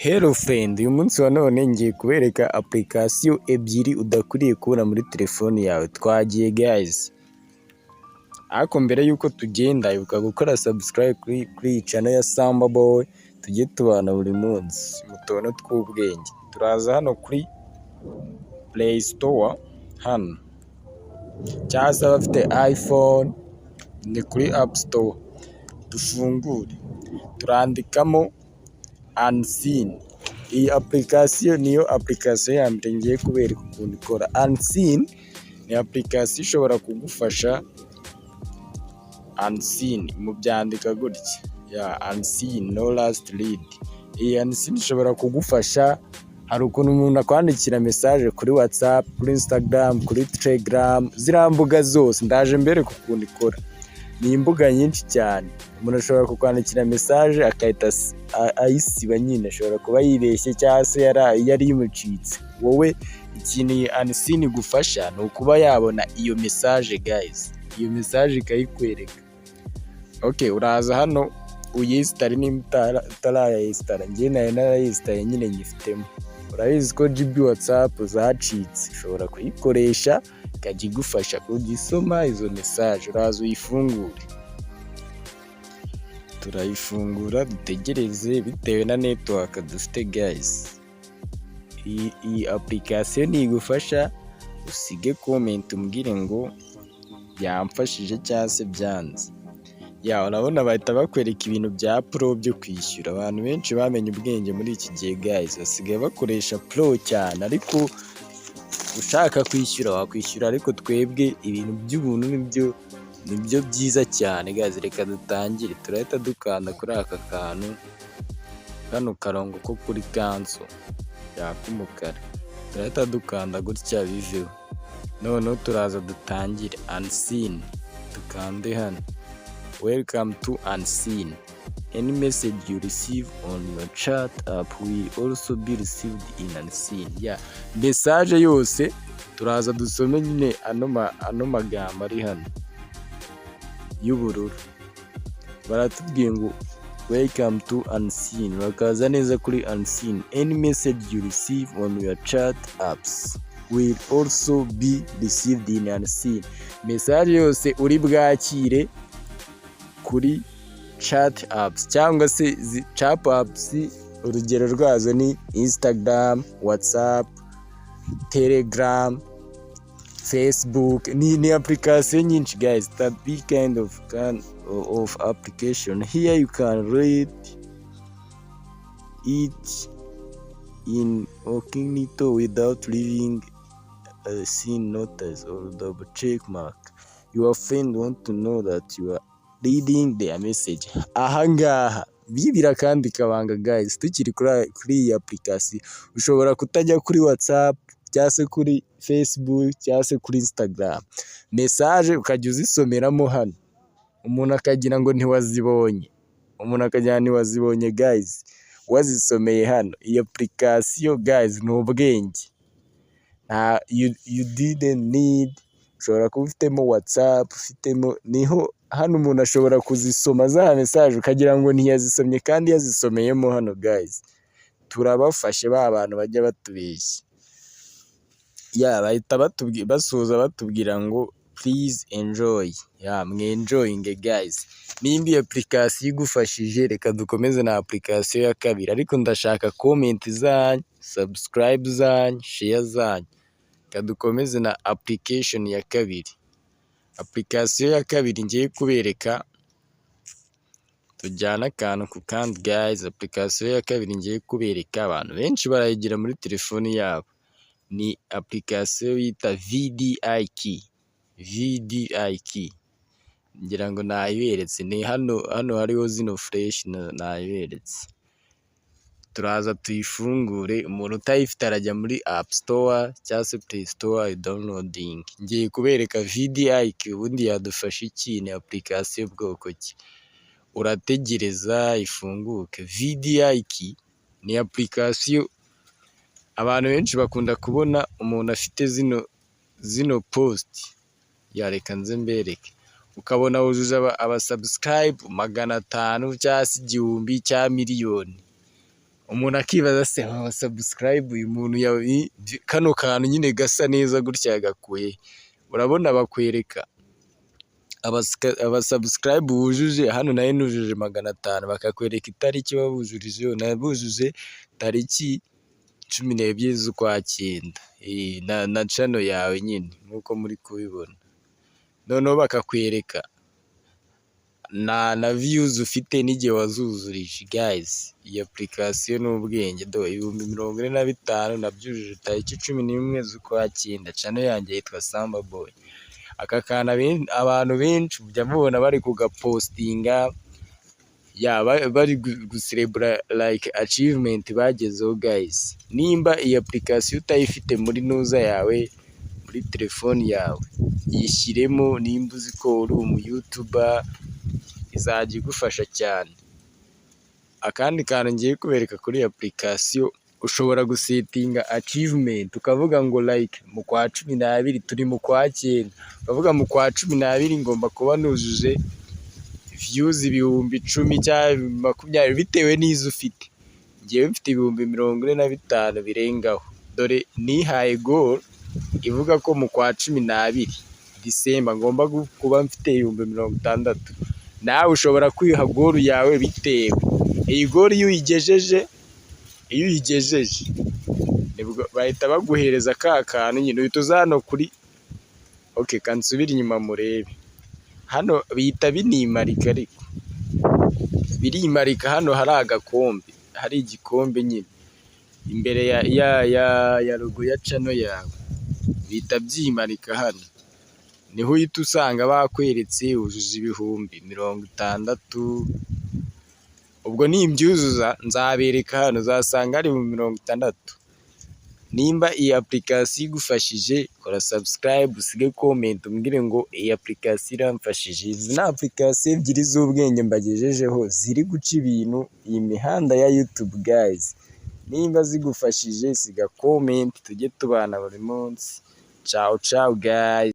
Hello friend, uyu munsi wa none ngiye kubereka application ebyiri udakwiriye kubura muri telefoni yawe. Twagiye guys. Ariko mbere yuko tugenda ibuka gukora subscribe kuri iyi channel ya Samba Boy, tujye tubana buri munsi mu tuntu tw'ubwenge. Turaza hano kuri Play Store hano. Cyangwa se abafite iPhone ni kuri App Store. Dufungure. Turandikamo Unseen. Iyi application niyo application ya mbere ngiye kubereka ukuntu ikora. Unseen ni application ishobora kugufasha. Unseen mu byandika gutya ya Unseen no last read. Iyi Unseen ishobora kugufasha. Hari ukuntu umuntu akwandikira message kuri WhatsApp, kuri Instagram, kuri Telegram, ziriya mbuga zose ndaje mbereka ukuntu ikora. Ni imbuga nyinshi cyane. Umuntu ashobora kukwandikira message akahita ayisiba nyine, ashobora kuba yibeshye cyangwa se yari imucitse. Wowe ikintu iyi Unseen igufasha ni ukuba yabona iyo message guys. Iyo message ikayikwereka. Okay, uraza hano uyinstall nimba utarayinstall. Njye nayo narayinstall nyine nyifitemo. Urabizi ko GB WhatsApp zacitse, ushobora kuyikoresha ikajya igufasha kugisoma izo message. Uraza uyifungure. Turayifungura dutegereze bitewe na network dufite guys. Iyi application igufasha usige comment umbwire ngo byamfashije cyangwa se byanze. Ya urabona bahita bakwereka ibintu bya pro byo kwishyura. Abantu benshi bamenye ubwenge muri iki gihe guys, basigaye bakoresha pro cyane, ariko ushaka kwishyura wakwishyura, ariko twebwe ibintu by'ubuntu nibyo byiza cyane guys. Reka dutangire. Turahita dukanda kuri aka kantu, kano karongo ko kuri cancel yak'umukara. Turahita dukanda gutya biveho. Noneho turaza dutangire Unseen. Dukande hano. Welcome to Unseen. Any message you receive on your chat app will also be received in Unseen. Yeah. Message yose turaza dusome nyine ano magambo ari hano y'ubururu. Baratubwiye ngo welcome to Unseen. Bakaza neza kuri Unseen. Any message you receive on your chat apps will also be received in Unseen. Message yose uri bwakire kuri chat apps cyangwa se chat apps, urugero rwazo ni Instagram, WhatsApp, Telegram, Facebook. Ni application nyinshi guys. That big kind of application. Here you can read it in incognito without leaving a scene notice or double check mark. Your friend want to know that you are reading their message. Ahangaha bibira kandi kabanga guys. Tukiri kuri iyi application ushobora kutajya kuri WhatsApp cyangwa se kuri Facebook cyangwa se kuri Instagram, message ukajya uzisomeramo hano, umuntu akagira ngo ntiwazibonye guys. Wazisomeye hano. Iyi application guys ni ubwenge. You didn't need. Ushobora kuba ufitemo WhatsApp, ufitemo niho hano umuntu ashobora kuzisoma za message ukagira ngo ntiyazisomye kandi yazisomeyemo hano guys. Turabafashe ba bantu bajya batubeshya. Ya bahita basuhuza batubwira ngo please enjoy. Ya mwenjoying guys. Nimba iyi application igufashije, reka dukomeze na application ya kabiri, ariko ndashaka comment zanyu, subscribe zanyu, share zanyu. Reka dukomeze na application ya kabiri. Application ya kabiri ngiye kubereka, tujyana akantu ku kandi guys. Application ya kabiri ngiye kubereka abantu benshi barayigira muri telefoni yabo. Ni application yita VDIK. Ngira ngo nayiberetse. Ni hano hariho zino fresh nayiberetse. Turaza tuyifungure. Umuntu utayifite arajya muri App Store cyangwa se Play Store downloading. Ngiye kubereka VDIK ubundi yadufasha iki, ni application bwoko ki. Urategereza ifunguke. VDIK ni application abantu benshi bakunda kubona umuntu afite zino post. Yareka nze mbereke. Ukabona wujuje aba subscribe 500 cyangwa se 1000 cyangwa miliyoni. umuntu akibaza se subscribe uyu muntu kano kantu nyine gasa neza gutya gakuye. Urabona bakwereka abasubscribe bujuje, hano nayo nujuje 500, bakakwereka itariki babujurijeho, nabujuje tariki 12 z'ukwa 9 na channel yawe nyine nkuko muri kubibona. Noneho bakakwereka na views ufite n'igihe wazuzurije. Guys, iyi application ni ubwenge. 45,000 nabyujuje tariki 11 z'ukwa 9. Channel yanjye yitwa Samba Boy. Aka kana abantu benshi ujya mubona bari kugapostinga bari gucelebra like achievement bagezeho. Guys, nimba iyi application utayifite muri nuza yawe, muri telefone yawe, yishyiremo. Nimba uzi ko uri umu YouTuber, izajya igufasha cyane. Akandi kantu ngiye kubereka kuri iyi application, ushobora gusetinga achievement ukavuga ngo like mu kwa 12 turi mu kwa 9, ukavuga mu kwa 12 ngomba kuba nujuje views 10,000 cyangwa 20 bitewe n'izo ufite. Ngewe mfite 45,000 birengaho. Dore nihaye goal ivuga ko mu kwa 12 December ngomba kuba mfite 60,000. Nawe ushobora kwiha goal yawe bitewe. Iyi goal iyo uyigejeje nibwo bahita baguhereza ka kantu nyine. Uhita uza hano kuri kansubira inyuma murebe. Hano bihita binimarika, ariko birimarika hano hari agakombe, hari igikombe nyine imbere ya logo ya channel yawe, bihita byimarika hano. Niho uhita usanga bakweretse wujuje 60,000. Ubwo nimbyuzuza nzabereka hano, uzasanga ari 60,000. Nimba iyi application igufashije, kora subscribe, usige comment umbwire ngo iyi application iramfashije. Izi ni application ebyiri z'ubwenge mbagejejeho ziri guca ibintu iyi mihanda ya YouTube. Guys, nimba zigufashije siga comment, tujye tubana buri munsi. Ciao ciao guys.